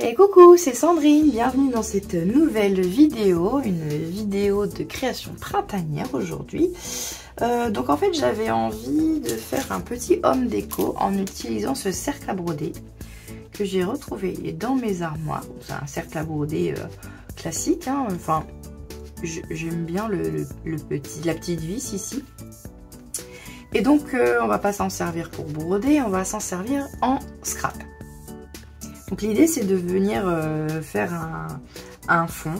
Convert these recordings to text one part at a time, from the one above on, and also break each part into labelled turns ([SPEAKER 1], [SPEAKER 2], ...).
[SPEAKER 1] Et coucou, c'est Sandrine, bienvenue dans cette nouvelle vidéo, une vidéo de création printanière aujourd'hui. Donc en fait j'avais envie de faire un petit home déco en utilisant ce cercle à broder que j'ai retrouvé dans mes armoires. C'est un cercle à broder classique, hein. Enfin j'aime bien la petite vis ici. Et donc on va pas s'en servir pour broder, on va s'en servir en scrap. Donc l'idée c'est de venir faire un fond,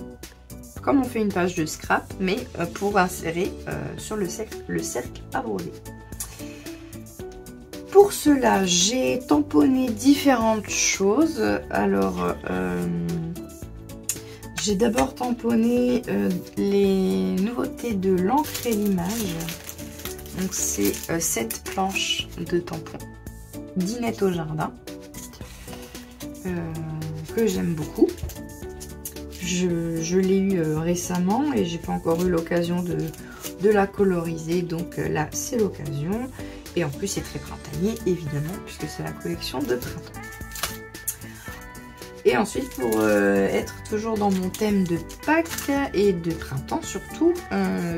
[SPEAKER 1] comme on fait une page de scrap, mais pour insérer sur le cercle à broder. Pour cela, j'ai tamponné différentes choses. Alors, j'ai d'abord tamponné les nouveautés de l'encre et l'image. Donc c'est 7 planches de tampons d'Inette au jardin. Que j'aime beaucoup. Je l'ai eu récemment et j'ai pas encore eu l'occasion de la coloriser, donc là c'est l'occasion. Et en plus c'est très printanier évidemment puisque c'est la collection de printemps. Et ensuite pour être toujours dans mon thème de Pâques et de printemps surtout,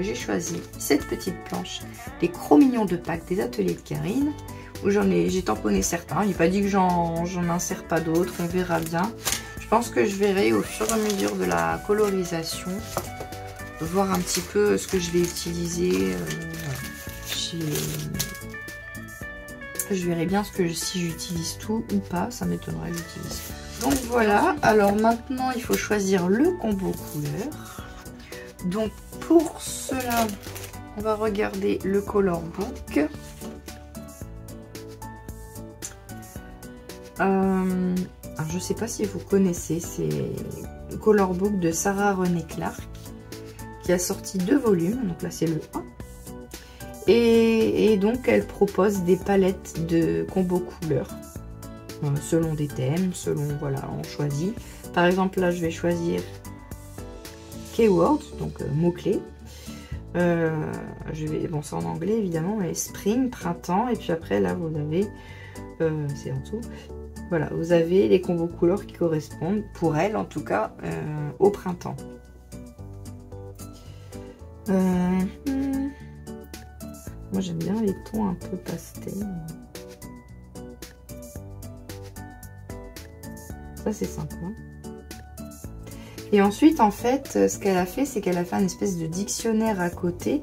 [SPEAKER 1] j'ai choisi cette petite planche des Cro-Mignons de Pâques des ateliers de Karine. J'ai tamponné certains, il n'est pas dit que j'en insère pas d'autres, on verra bien. Je pense que je verrai au fur et à mesure de la colorisation, voir un petit peu ce que je vais utiliser. Je verrai bien si j'utilise tout ou pas, ça m'étonnerait que j'utilise. Donc voilà, alors maintenant il faut choisir le combo couleur. Donc pour cela, on va regarder le color book. Alors je sais pas si vous connaissez, c'est le color book de Sarah René Clark qui a sorti 2 volumes, donc là c'est le 1 et donc elle propose des palettes de combo couleurs selon des thèmes, selon voilà on choisit. Par exemple là je vais choisir keywords, donc mots-clés. Bon c'est en anglais évidemment, mais spring, printemps, et puis après là vous avez c'est en dessous. Voilà, vous avez les combos couleurs qui correspondent, pour elle en tout cas, au printemps. Moi j'aime bien les tons un peu pastel. Ça c'est sympa. Et ensuite en fait, ce qu'elle a fait, c'est qu'elle a fait une espèce de dictionnaire à côté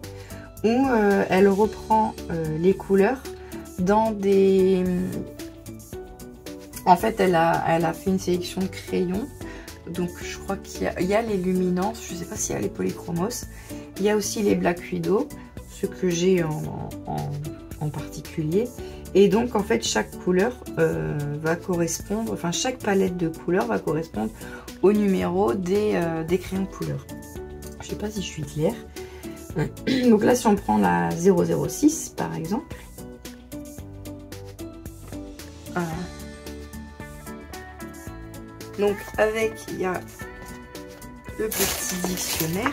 [SPEAKER 1] où elle reprend les couleurs dans des... En fait, elle a fait une sélection de crayons. Donc, je crois qu'il y a les luminances. Je ne sais pas s'il y a les polychromos. Il y a aussi les Black Widow, ce que j'ai en particulier. Et donc, en fait, chaque couleur va correspondre... Enfin, chaque palette de couleurs va correspondre au numéro des crayons de couleur. Je ne sais pas si je suis claire. Donc là, si on prend la 006, par exemple... Donc avec, il y a le petit dictionnaire.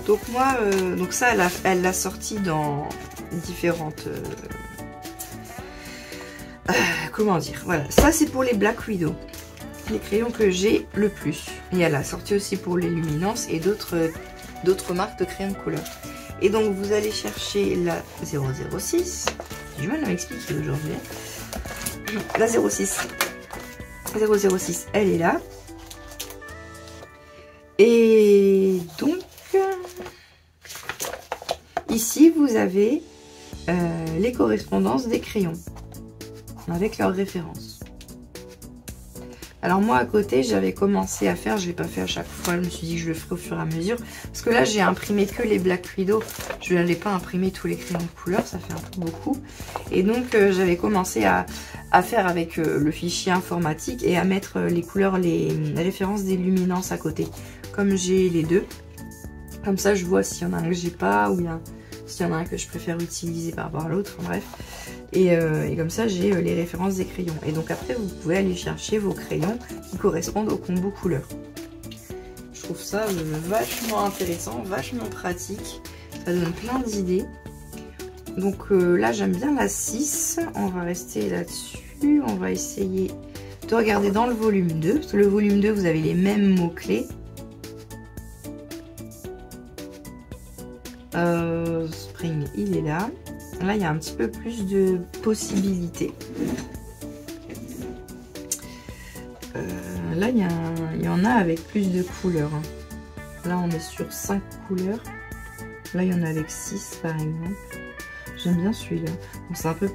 [SPEAKER 1] Donc moi, donc ça, elle l'a sorti dans différentes... comment dire, voilà. Ça, c'est pour les Black Widow. Les crayons que j'ai le plus. Et elle a sorti aussi pour les luminances et d'autres marques de crayons de couleur. Et donc, vous allez chercher la 006. J'ai du mal à m'expliquer aujourd'hui. La 06. 006, elle est là. Et donc, ici, vous avez les correspondances des crayons avec leurs références. Alors moi, à côté, j'avais commencé à faire, je ne l'ai pas fait à chaque fois, je me suis dit que je le ferai au fur et à mesure. Parce que là, j'ai imprimé que les Black Widow. Je n'allais pas imprimer tous les crayons de couleur, ça fait un peu beaucoup. Et donc, j'avais commencé à faire avec le fichier informatique et à mettre les couleurs, les références des luminances à côté. Comme j'ai les deux. Comme ça, je vois s'il y en a un que j'ai pas ou s'il y en a un que je préfère utiliser par rapport à l'autre. Enfin, bref. Et comme ça, j'ai les références des crayons. Et donc après, vous pouvez aller chercher vos crayons qui correspondent au combo couleur. Je trouve ça vachement intéressant, vachement pratique. Ça donne plein d'idées. Donc là, j'aime bien la 6. On va rester là-dessus. On va essayer plutôt regarder dans le volume 2. Parce que le volume 2, vous avez les mêmes mots-clés. Spring, il est là. Là, il y a un petit peu plus de possibilités. Là, il y en a avec plus de couleurs. Là, on est sur 5 couleurs. Là, il y en a avec 6, par exemple. J'aime bien celui-là. Bon, c'est à peu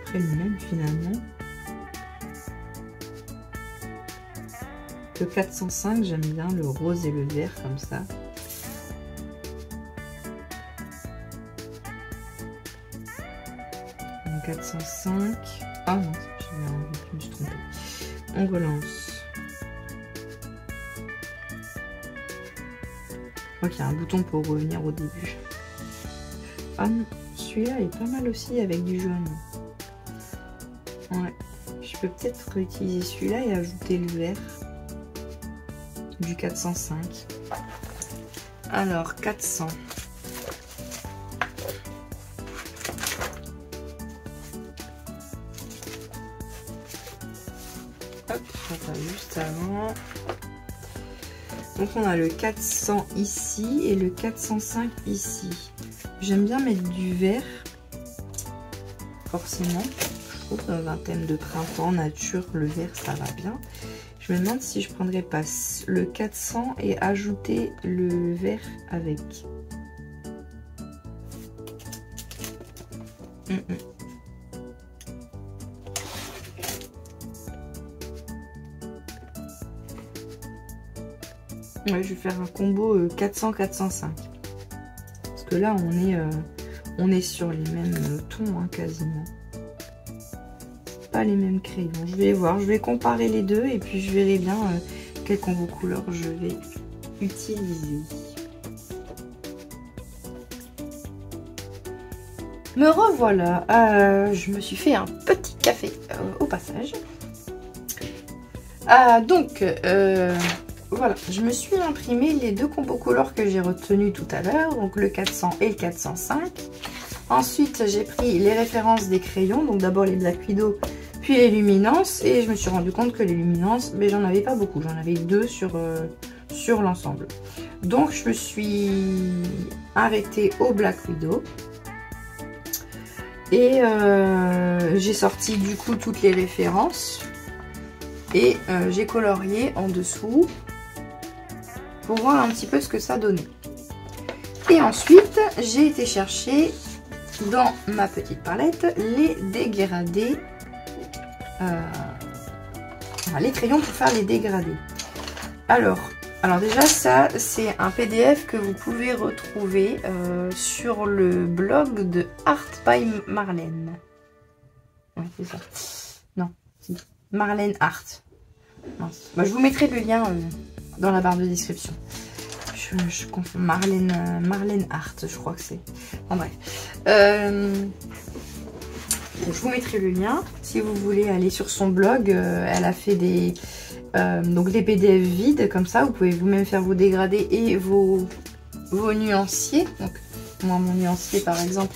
[SPEAKER 1] près le même, finalement. Le 405, j'aime bien le rose et le vert, comme ça. Le 405. Ah non, je me suis trompée. On relance. Je crois qu'il y a un bouton pour revenir au début. Ah non, celui-là est pas mal aussi avec du jaune. Ouais, je peux peut-être réutiliser celui-là et ajouter le vert du 405. Alors, 400. Hop, on va juste avant. Donc on a le 400 ici et le 405 ici. J'aime bien mettre du vert, forcément. Je trouve dans un thème de printemps, nature, le vert ça va bien. Je me demande si je prendrais pas le 400 et ajouter le vert avec. Ouais, je vais faire un combo 400-405. Parce que là, on est sur les mêmes tons, hein, quasiment. Pas les mêmes crayons. Je vais voir, je vais comparer les deux et puis je verrai bien quel combo couleur je vais utiliser. Me revoilà. Je me suis fait un petit café au passage. Donc... voilà, je me suis imprimé les deux combos couleurs que j'ai retenus tout à l'heure, donc le 400 et le 405. Ensuite, j'ai pris les références des crayons, donc d'abord les Black Widow, puis les luminances, et je me suis rendu compte que les luminances, mais j'en avais pas beaucoup, j'en avais 2 sur l'ensemble. Donc, je me suis arrêtée au Black Widow. Et j'ai sorti du coup toutes les références. Et j'ai colorié en dessous pour voir un petit peu ce que ça donnait. Et ensuite, j'ai été chercher dans ma petite palette les dégradés, les crayons pour faire les dégradés. Alors déjà, ça, c'est un PDF que vous pouvez retrouver sur le blog de Art by Marlène. Ouais, c'est ça. Non, si. Marlène Art. Bah, je vous mettrai le lien dans la barre de description. Je confonds. Marlène Art, je crois que c'est. En bref. Je vous mettrai le lien. Si vous voulez aller sur son blog, elle a fait des PDF vides comme ça. Vous pouvez vous-même faire vos dégradés et vos nuanciers. Donc, moi, mon nuancier, par exemple,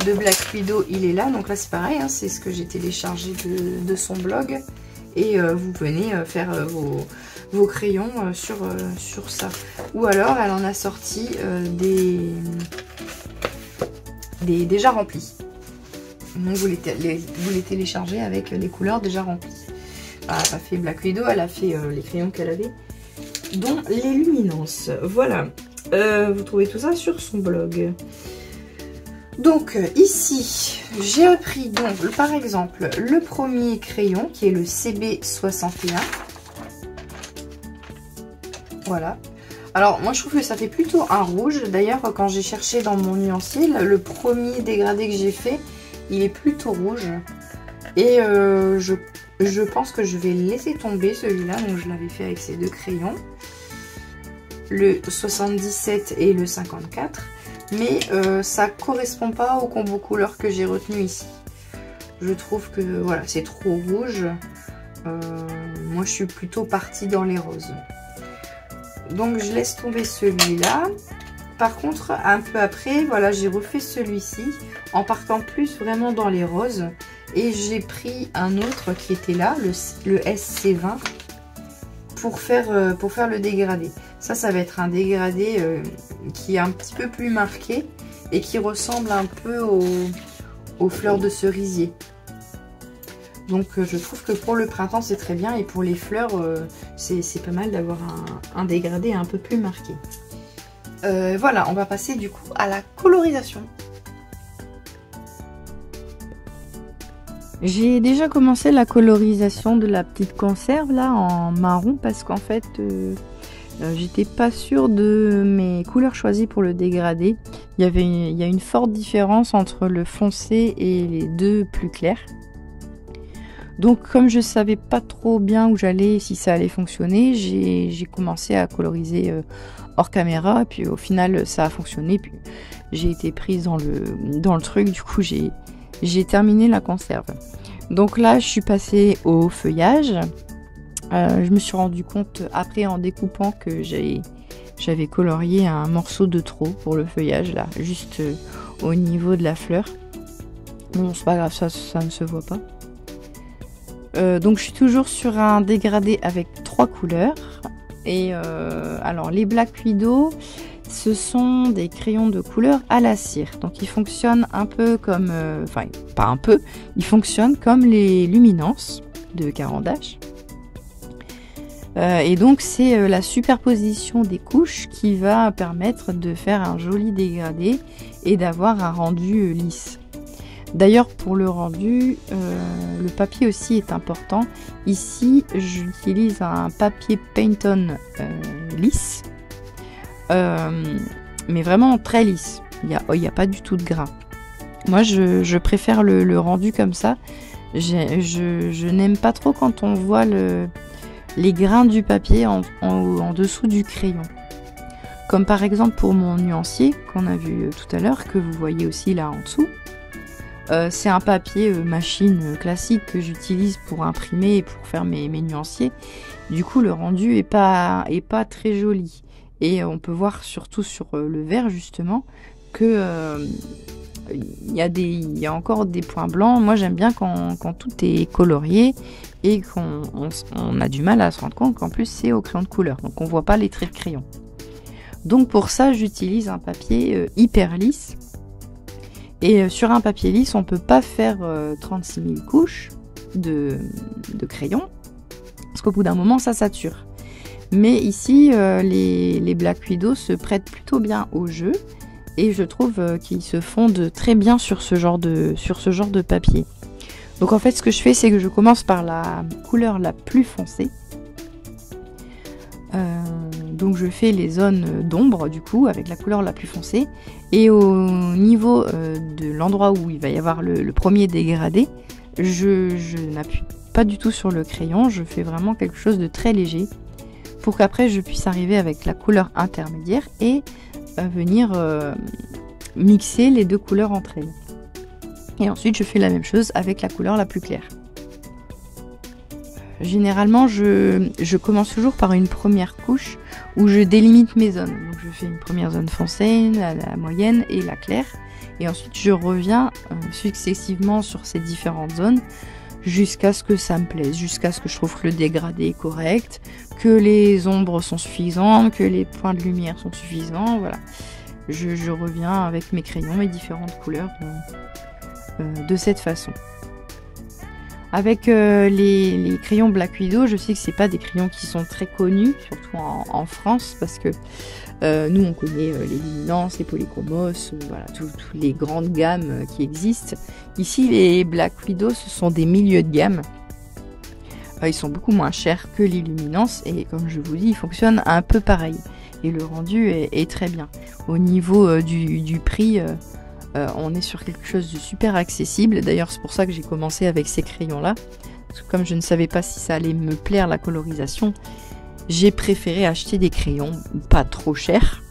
[SPEAKER 1] de Black Widow, il est là. Donc là, c'est pareil. Hein, c'est ce que j'ai téléchargé de son blog. Et vous venez faire vos crayons sur ça. Ou alors, elle en a sorti des déjà remplis. Donc, vous les téléchargez avec les couleurs déjà remplies. Elle n'a pas fait Black Widow, elle a fait les crayons qu'elle avait, dont les luminances. Voilà. Vous trouvez tout ça sur son blog. Donc ici, j'ai repris donc par exemple le premier crayon qui est le CB61. Voilà. Alors moi je trouve que ça fait plutôt un rouge. D'ailleurs quand j'ai cherché dans mon nuancier, le premier dégradé que j'ai fait, il est plutôt rouge. Et je pense que je vais laisser tomber celui-là. Donc je l'avais fait avec ces deux crayons. Le 77 et le 54. Mais ça correspond pas au combo couleur que j'ai retenu ici. Je trouve que voilà, c'est trop rouge. Moi je suis plutôt partie dans les roses. Donc je laisse tomber celui-là. Par contre, un peu après, voilà, j'ai refait celui-ci en partant plus vraiment dans les roses. Et j'ai pris un autre qui était là, le SC20, pour faire le dégradé. Ça va être un dégradé qui est un petit peu plus marqué et qui ressemble un peu aux fleurs de cerisier. Donc je trouve que pour le printemps c'est très bien, et pour les fleurs c'est pas mal d'avoir un dégradé un peu plus marqué. Voilà, on va passer du coup à la colorisation. J'ai déjà commencé la colorisation de la petite conserve là en marron, parce qu'en fait j'étais pas sûre de mes couleurs choisies pour le dégradé. Il y a une forte différence entre le foncé et les deux plus clairs. Donc comme je savais pas trop bien où j'allais, si ça allait fonctionner, j'ai commencé à coloriser hors caméra, puis au final ça a fonctionné, puis j'ai été prise dans le truc, du coup j'ai terminé la conserve. Donc là je suis passée au feuillage. Je me suis rendu compte après en découpant que j'avais colorié un morceau de trop pour le feuillage là, juste au niveau de la fleur. Bon, c'est pas grave, ça ne se voit pas. Donc je suis toujours sur un dégradé avec 3 couleurs. Et alors les Black Widow, ce sont des crayons de couleur à la cire. Donc ils fonctionnent un peu comme, enfin pas un peu, ils fonctionnent comme les Luminance de Caran d'Ache. Et donc c'est la superposition des couches qui va permettre de faire un joli dégradé et d'avoir un rendu lisse. D'ailleurs pour le rendu, le papier aussi est important. Ici j'utilise un papier Paint-On lisse, mais vraiment très lisse, il n'y a pas du tout de gras. Moi je préfère le rendu comme ça. Je n'aime pas trop quand on voit les grains du papier en dessous du crayon. Comme par exemple pour mon nuancier qu'on a vu tout à l'heure, que vous voyez aussi là en dessous. C'est un papier machine classique que j'utilise pour imprimer et pour faire mes nuanciers. Du coup le rendu est pas très joli. Et on peut voir surtout sur le vert justement que il y a encore des points blancs. Moi j'aime bien quand tout est colorié et qu'on a du mal à se rendre compte qu'en plus c'est au crayon de couleur. Donc on voit pas les traits de crayon. Donc pour ça j'utilise un papier hyper lisse. Et sur un papier lisse, on ne peut pas faire 36 000 couches de crayon, parce qu'au bout d'un moment, ça sature. Mais ici, les Black Widow se prêtent plutôt bien au jeu, et je trouve qu'ils se fondent très bien sur ce genre de papier. Donc en fait, ce que je fais, c'est que je commence par la couleur la plus foncée. Donc je fais les zones d'ombre du coup avec la couleur la plus foncée, et au niveau de l'endroit où il va y avoir le premier dégradé, je n'appuie pas du tout sur le crayon, je fais vraiment quelque chose de très léger pour qu'après je puisse arriver avec la couleur intermédiaire et venir mixer les deux couleurs entre elles. Et ensuite je fais la même chose avec la couleur la plus claire. Généralement, je commence toujours par une première couche où je délimite mes zones. Donc je fais une première zone foncée, la moyenne et la claire. Et ensuite, je reviens successivement sur ces différentes zones jusqu'à ce que ça me plaise, jusqu'à ce que je trouve que le dégradé est correct, que les ombres sont suffisantes, que les points de lumière sont suffisants. Voilà. Je reviens avec mes crayons, mes différentes couleurs de cette façon. Avec les crayons Black Widow, je sais que c'est pas des crayons qui sont très connus, surtout en France, parce que nous on connaît les Luminance, les Polychromos, voilà, toutes les grandes gammes qui existent. Ici les Black Widow, ce sont des milieux de gamme. Ils sont beaucoup moins chers que les Luminance, et comme je vous dis, ils fonctionnent un peu pareil. Et le rendu est très bien. Au niveau du prix, on est sur quelque chose de super accessible. D'ailleurs c'est pour ça que j'ai commencé avec ces crayons là, parce que comme je ne savais pas si ça allait me plaire la colorisation, j'ai préféré acheter des crayons pas trop chers,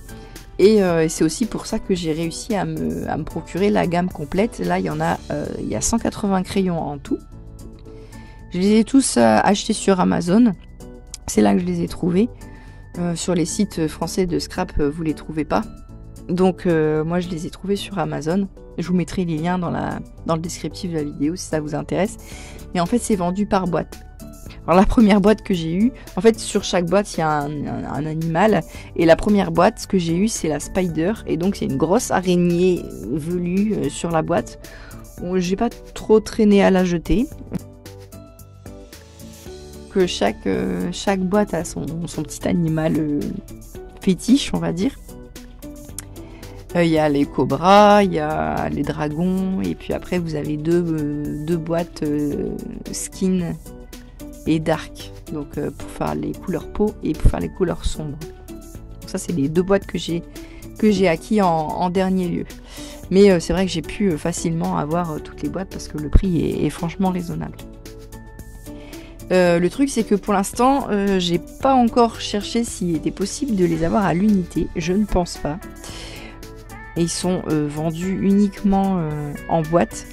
[SPEAKER 1] et c'est aussi pour ça que j'ai réussi à me procurer la gamme complète. Là il y a 180 crayons en tout. Je les ai tous achetés sur Amazon, c'est là que je les ai trouvés. Sur les sites français de scrap vous les trouvez pas. Donc moi je les ai trouvés sur Amazon. Je vous mettrai les liens dans le descriptif de la vidéo si ça vous intéresse. Et en fait c'est vendu par boîte. Alors la première boîte que j'ai eue, en fait sur chaque boîte il y a un animal. Et la première boîte que j'ai eue c'est la Spider. Et donc c'est une grosse araignée velue sur la boîte. J'ai pas trop traîné à la jeter. Que chaque boîte a son petit animal fétiche on va dire. Il y a les cobras, il y a les dragons, et puis après vous avez deux boîtes skin et dark, donc pour faire les couleurs peau et pour faire les couleurs sombres. Donc ça c'est les 2 boîtes que j'ai acquis en dernier lieu. Mais c'est vrai que j'ai pu facilement avoir toutes les boîtes parce que le prix est franchement raisonnable. Le truc c'est que pour l'instant j'ai pas encore cherché s'il était possible de les avoir à l'unité, je ne pense pas. Et ils sont vendus uniquement en boîte.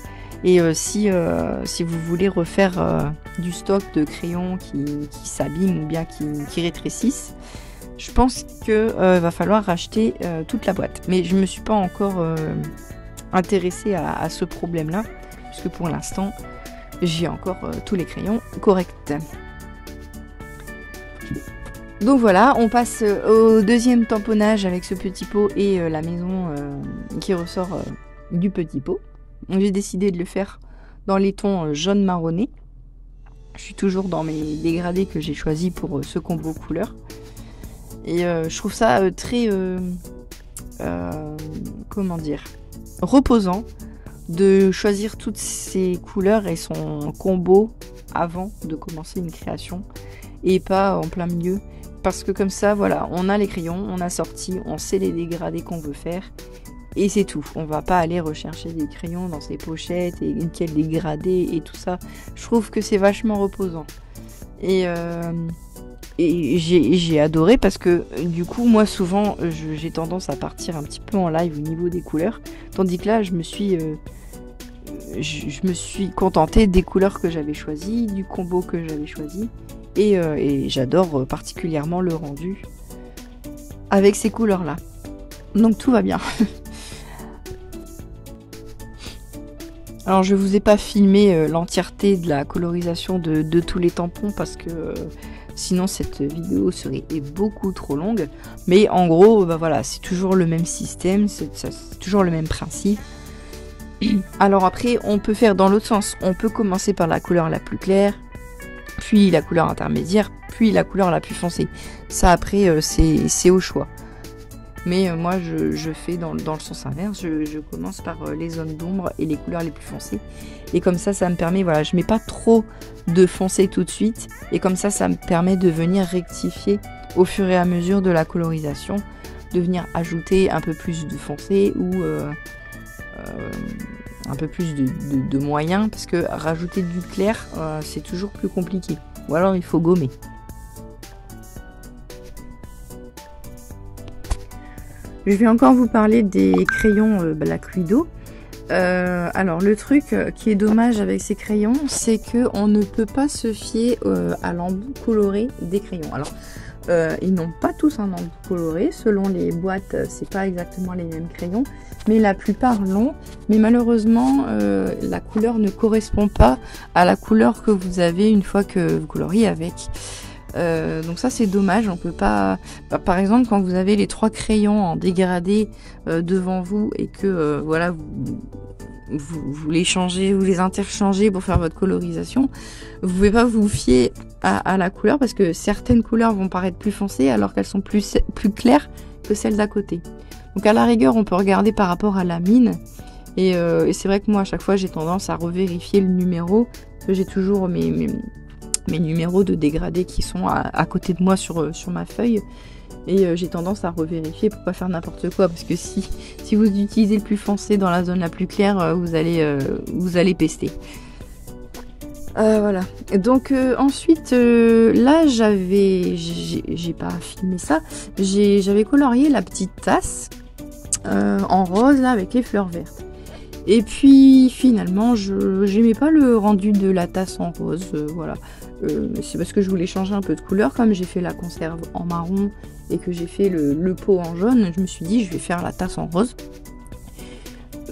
[SPEAKER 1] Et si vous voulez refaire du stock de crayons qui s'abîment ou bien qui rétrécissent, je pense que va falloir racheter toute la boîte. Mais je me suis pas encore intéressée à ce problème-là, puisque pour l'instant, j'ai encore tous les crayons corrects. Donc voilà, on passe au deuxième tamponnage avec ce petit pot et la maison qui ressort du petit pot. J'ai décidé de le faire dans les tons jaune marronné. Je suis toujours dans mes dégradés que j'ai choisis pour ce combo couleur. Et je trouve ça très, comment dire, reposant de choisir toutes ces couleurs et son combo avant de commencer une création et pas en plein milieu. Parce que comme ça, voilà, on a les crayons, on a sorti, on sait les dégradés qu'on veut faire. Et c'est tout. On va pas aller rechercher des crayons dans ses pochettes et quel dégradé et tout ça. Je trouve que c'est vachement reposant. Et j'ai adoré parce que du coup, moi souvent, j'ai tendance à partir un petit peu en live au niveau des couleurs. Tandis que là, je me suis contentée des couleurs que j'avais choisies, du combo que j'avais choisi. Et j'adore particulièrement le rendu avec ces couleurs-là. Donc tout va bien. Alors je vous ai pas filmé l'entièreté de la colorisation de tous les tampons parce que sinon cette vidéo serait beaucoup trop longue. Mais en gros, bah voilà, c'est toujours le même système, c'est toujours le même principe. Alors après, on peut faire dans l'autre sens. On peut commencer par la couleur la plus claire, puis la couleur intermédiaire, puis la couleur la plus foncée. Ça après, c'est au choix. Mais moi, je fais dans le sens inverse. Je commence par les zones d'ombre et les couleurs les plus foncées. Et comme ça me permet, voilà, je mets pas trop de foncé tout de suite. Et comme ça me permet de venir rectifier au fur et à mesure de la colorisation, de venir ajouter un peu plus de foncé ou un peu plus de moyen. Parce que rajouter du clair, c'est toujours plus compliqué. Ou alors il faut gommer. Je vais encore vous parler des crayons Black Widow. Alors le truc qui est dommage avec ces crayons, c'est qu'on ne peut pas se fier à l'embout coloré des crayons. Alors ils n'ont pas tous un embout coloré, selon les boîtes c'est pas exactement les mêmes crayons, mais la plupart l'ont. Mais malheureusement la couleur ne correspond pas à la couleur que vous avez une fois que vous coloriez avec. Donc ça c'est dommage, on peut pas. Par exemple, quand vous avez les 3 crayons en dégradé devant vous et que voilà vous les changez, vous les interchangez pour faire votre colorisation, vous pouvez pas vous fier à la couleur parce que certaines couleurs vont paraître plus foncées alors qu'elles sont plus claires que celles d'à côté. Donc à la rigueur, on peut regarder par rapport à la mine et c'est vrai que moi à chaque fois j'ai tendance à revérifier le numéro, parce que j'ai toujours mes numéros de dégradés qui sont à côté de moi sur ma feuille et j'ai tendance à revérifier pour pas faire n'importe quoi parce que si vous utilisez le plus foncé dans la zone la plus claire vous allez pester. Voilà, donc ensuite là j'ai pas filmé ça, j'avais colorié la petite tasse en rose là avec les fleurs vertes. Et puis finalement, je n'aimais pas le rendu de la tasse en rose, voilà.
[SPEAKER 2] C'est parce que je voulais changer un peu de couleur. Comme j'ai fait la conserve en marron et que j'ai fait le pot en jaune, je me suis dit je vais faire la tasse en rose.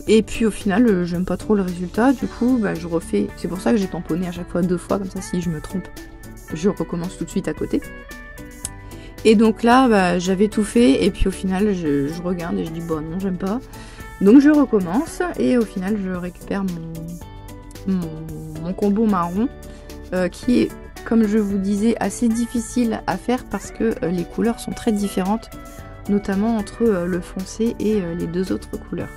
[SPEAKER 2] Et puis au final, j'aime pas trop le résultat, du coup bah, je refais. C'est pour ça que j'ai tamponné à chaque fois 2 fois, comme ça si je me trompe, je recommence tout de suite à côté. Et donc là, bah, j'avais tout fait, et puis au final, je regarde et je dis bon non, j'aime pas. Donc je recommence, et au final, je récupère mon combo marron, qui est, comme je vous disais, assez difficile à faire parce que les couleurs sont très différentes, notamment entre le foncé et les 2 autres couleurs.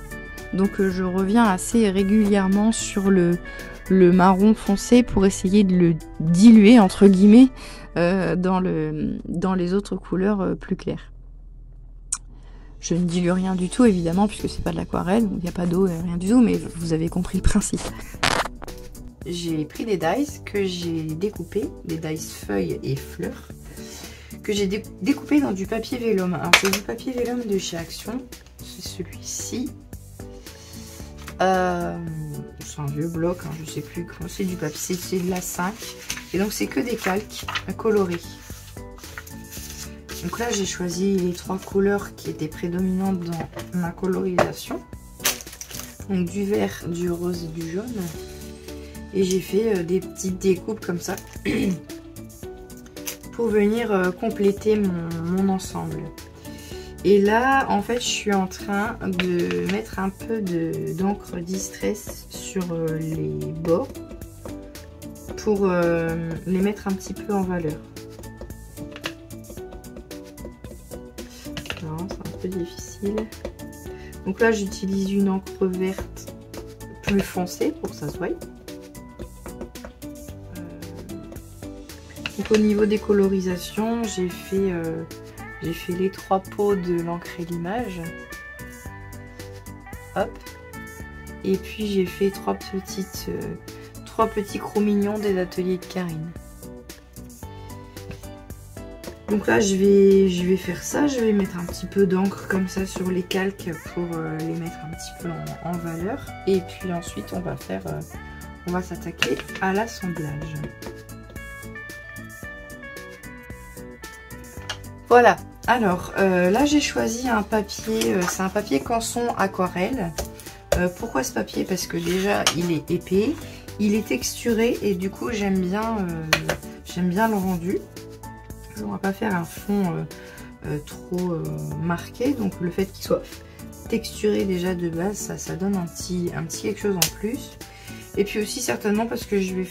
[SPEAKER 2] Donc je reviens assez régulièrement sur le marron foncé pour essayer de le diluer entre guillemets dans les autres couleurs plus claires. Je ne dilue rien du tout évidemment puisque c'est pas de l'aquarelle, donc il n'y a pas d'eau, rien du tout, mais vous avez compris le principe.
[SPEAKER 1] J'ai pris des dies que j'ai découpés, des dies feuilles et fleurs, que j'ai découpé dans du papier vélum. Alors c'est du papier vélum de chez Action, c'est celui-ci. C'est un vieux bloc, hein, je sais plus comment, c'est du papier, c'est de la 5 et donc c'est que des calques colorés. Donc là j'ai choisi les 3 couleurs qui étaient prédominantes dans ma colorisation, donc du vert, du rose et du jaune, et j'ai fait des petites découpes comme ça pour venir compléter mon ensemble. Et là, en fait, je suis en train de mettre un peu d'encre Distress sur les bords pour les mettre un petit peu en valeur. Non, c'est un peu difficile. Donc là, j'utilise une encre verte plus foncée pour que ça se voie. Donc au niveau des colorisations, j'ai fait les 3 pots de l'encre et l'image. Hop. Et puis j'ai fait 3 petits crocs-mignons des ateliers de Karine. Donc là je vais faire ça. Je vais mettre un petit peu d'encre comme ça sur les calques pour les mettre un petit peu en valeur. Et puis ensuite on va s'attaquer à l'assemblage. Voilà, alors là j'ai choisi un papier, c'est un papier Canson aquarelle. Pourquoi ce papier? Parce que déjà il est épais, il est texturé et du coup j'aime bien le rendu. Je ne vais pas faire un fond trop marqué, donc le fait qu'il soit texturé déjà de base, ça donne un petit quelque chose en plus. Et puis aussi certainement parce que je vais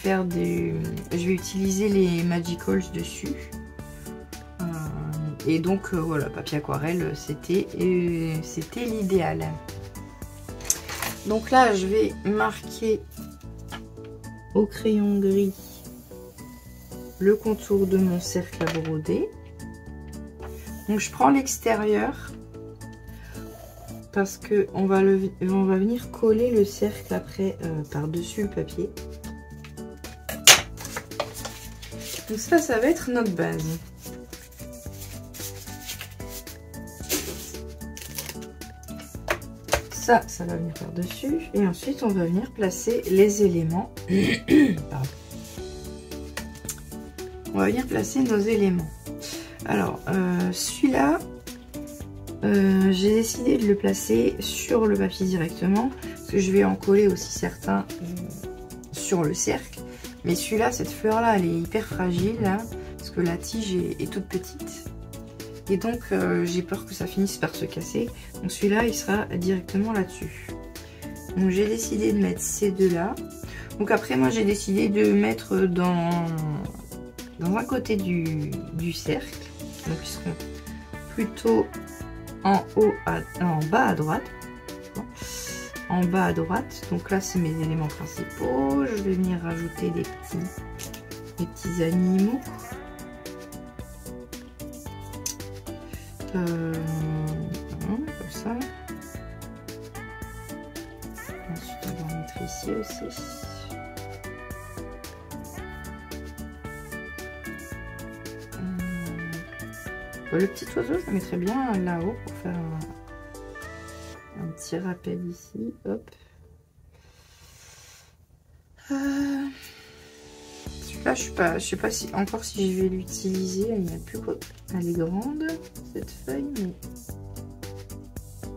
[SPEAKER 1] utiliser les Magicals dessus. Et donc voilà, papier aquarelle, c'était l'idéal. Donc là, je vais marquer au crayon gris le contour de mon cercle à broder. Donc je prends l'extérieur parce que on va venir coller le cercle après par-dessus le papier. Donc ça va être notre base. Ça va venir par-dessus. Et ensuite, on va venir placer les éléments. Pardon. On va venir placer nos éléments. Alors, celui-là, j'ai décidé de le placer sur le papier directement. Parce que je vais en coller aussi certains sur le cercle. Mais celui-là, cette fleur-là, elle est hyper fragile. Là, parce que la tige est toute petite. Et donc j'ai peur que ça finisse par se casser. Donc celui-là il sera directement là-dessus. Donc j'ai décidé de mettre ces deux là. Donc après moi j'ai décidé de mettre dans un côté du cercle. Donc ils seront plutôt en bas à droite. En bas à droite. Donc là c'est mes éléments principaux. Je vais venir rajouter des petits animaux. Comme ça. Ensuite on va en mettre ici aussi. Le petit oiseau je le mettrais bien là-haut pour faire un petit rappel ici. Hop. Celui-là Là, je sais pas si encore si je vais l'utiliser. Elle n'a plus quoi. Elle est grande cette feuille, mais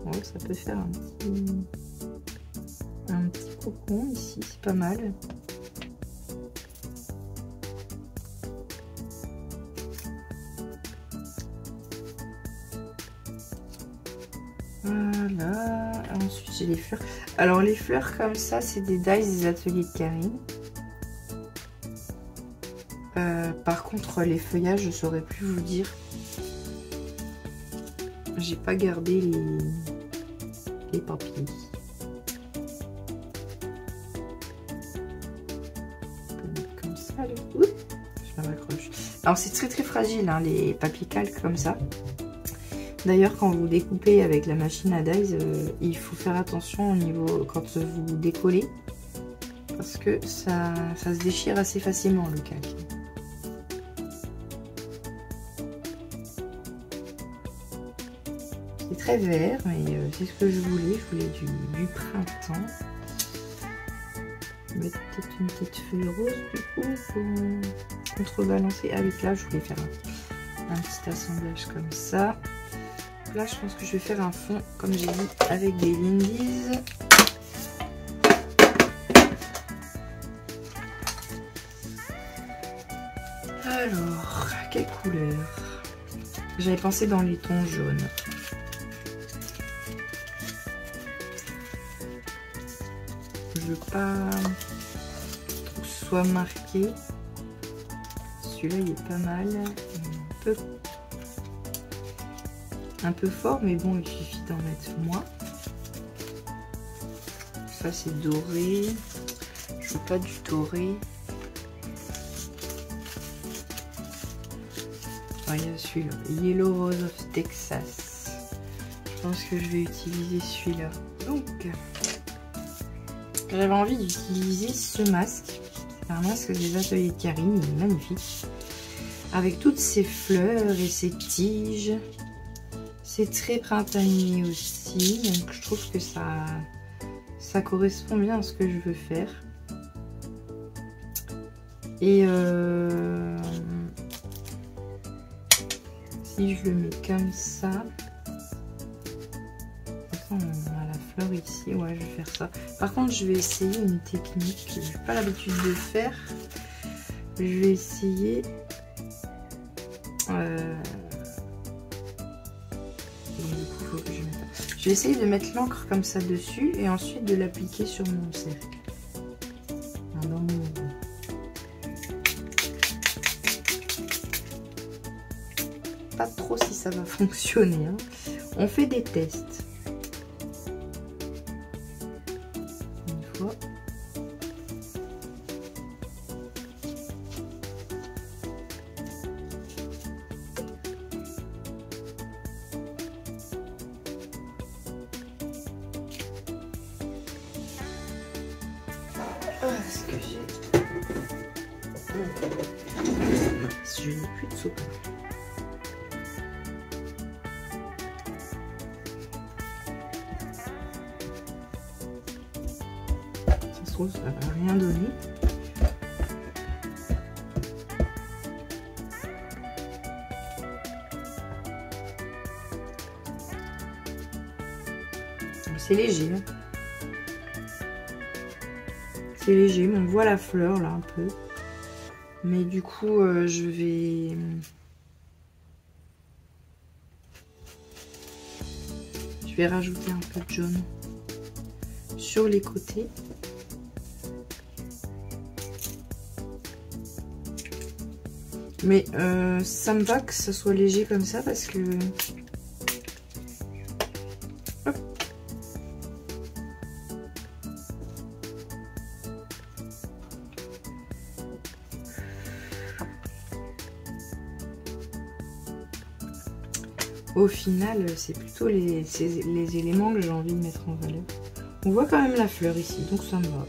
[SPEAKER 1] ouais, ça peut faire un petit cocon ici, c'est pas mal. Voilà. Ensuite j'ai les fleurs. Alors les fleurs comme ça, c'est des dies des ateliers de Karine. Par contre, les feuillages, je saurais plus vous dire. J'ai pas gardé les papiers. Comme ça, oups, je me raccroche. Alors c'est très fragile, hein, les papiers calques comme ça. D'ailleurs, quand vous découpez avec la machine à dies, il faut faire attention au niveau quand vous décollez, parce que ça se déchire assez facilement le calque. C'est très vert, mais c'est ce que je voulais. Je voulais du printemps. Je vais mettre peut-être une petite feuille rose du coup pour contrebalancer. Ah oui, là je voulais faire un petit assemblage comme ça. Là je pense que je vais faire un fond, comme j'ai dit, avec des Lindy's. Alors, quelle couleur? J'avais pensé dans les tons jaunes. Je veux pas que ce soit marqué. Celui-là il est pas mal. Un peu fort, mais bon, il suffit d'en mettre moins. Ça c'est doré. Je veux pas du doré. Oh, il y a celui-là, Yellow Rose of Texas. Je pense que je vais utiliser celui-là. Donc, j'avais envie d'utiliser ce masque. C'est un masque des ateliers de Karine, il est magnifique. Avec toutes ces fleurs et ces tiges. C'est très printanier aussi, donc je trouve que ça correspond bien à ce que je veux faire. Et si je le mets comme ça, on a la fleur ici, ouais je vais faire ça. Par contre je vais essayer une technique que je n'ai pas l'habitude de faire. Je vais essayer je vais essayer de mettre l'encre comme ça dessus et ensuite de l'appliquer sur mon cercle. Pas trop si ça va fonctionner, hein. On fait des tests. Une fois. Est-ce que j'ai... Je n'ai plus de soupe. Ça se trouve, ça va rien donner. C'est léger. Hein. C'est léger, mais on voit la fleur là un peu. Mais du coup, je vais rajouter un peu de jaune sur les côtés. Mais ça me va que ça soit léger comme ça parce que... Hop. Au final, c'est plutôt les éléments que j'ai envie de mettre en valeur. On voit quand même la fleur ici, donc ça me va.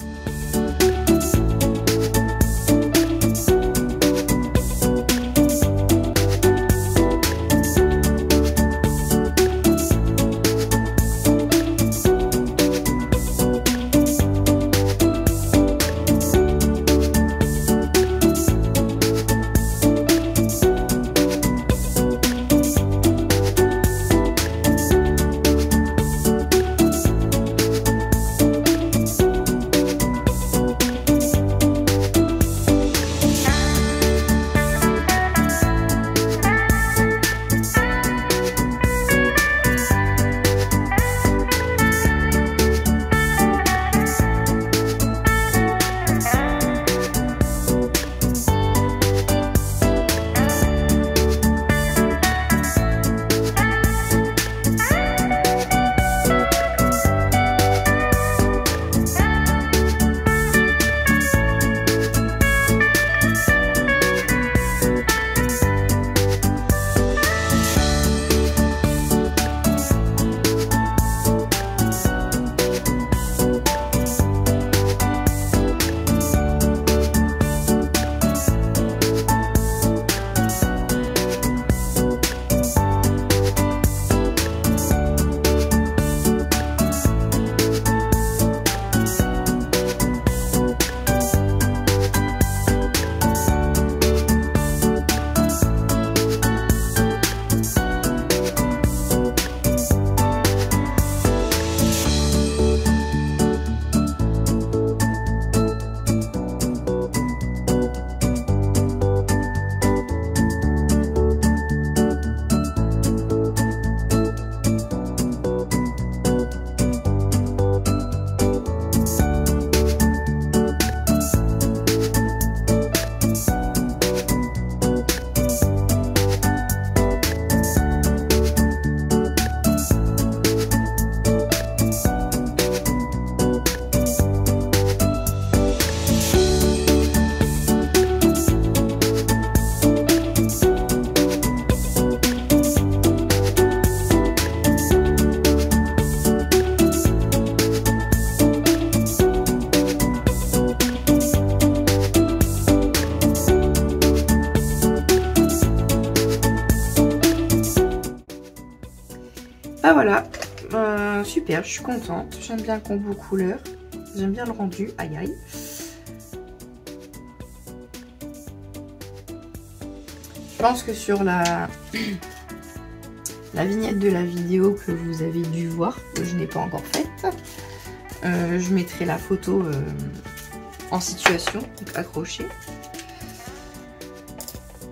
[SPEAKER 1] Bah voilà, super, je suis contente. J'aime bien le combo couleur. J'aime bien le rendu. Aïe aïe. Je pense que sur la vignette de la vidéo que vous avez dû voir, que je n'ai pas encore faite, je mettrai la photo en situation, donc accrochée.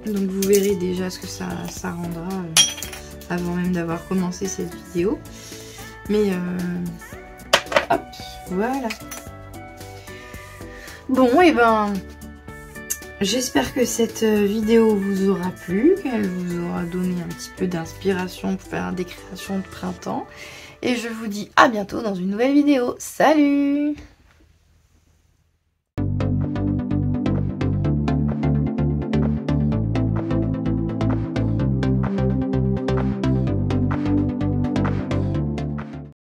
[SPEAKER 1] Donc vous verrez déjà ce que ça rendra avant même d'avoir commencé cette vidéo. Mais hop, voilà. Bon, et ben, j'espère que cette vidéo vous aura plu, qu'elle vous aura donné un petit peu d'inspiration pour faire des créations de printemps. Et je vous dis à bientôt dans une nouvelle vidéo. Salut!